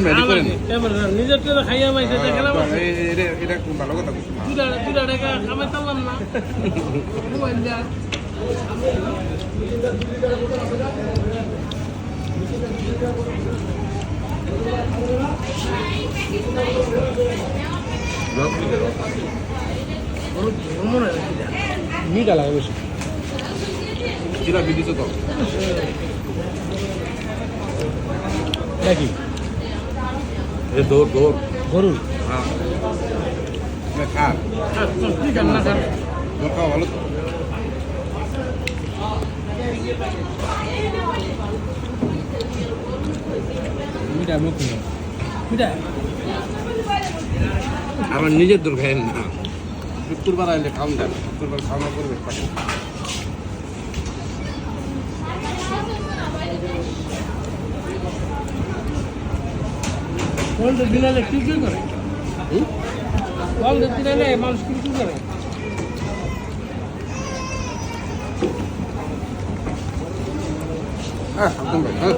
নিজের টেলা খাইয়া মাইছে এটা খুব ভালো কথা বলছি। দুটা টাকা কামাই চাললাম না মোবাইল দিয়া মিঠা লাগে বেশি জিলাপি দিছো তো দেখি দৌড় দৌড় গরুর হ্যাঁ খা না স্যার দৌড় খাওয়া ভালো তো মিঠা মুখ মিঠা আমার নিজের দৌড় খাইেন না শুক্রবার আইলে খাওয়ান যাবে শুক্রবার খাওয়া করবে পাঠান কোনটা দিনালে কি কি করে কোনটা দিনালে মানুষ কি কি করে হ্যাঁ একদম ভাই হ্যাঁ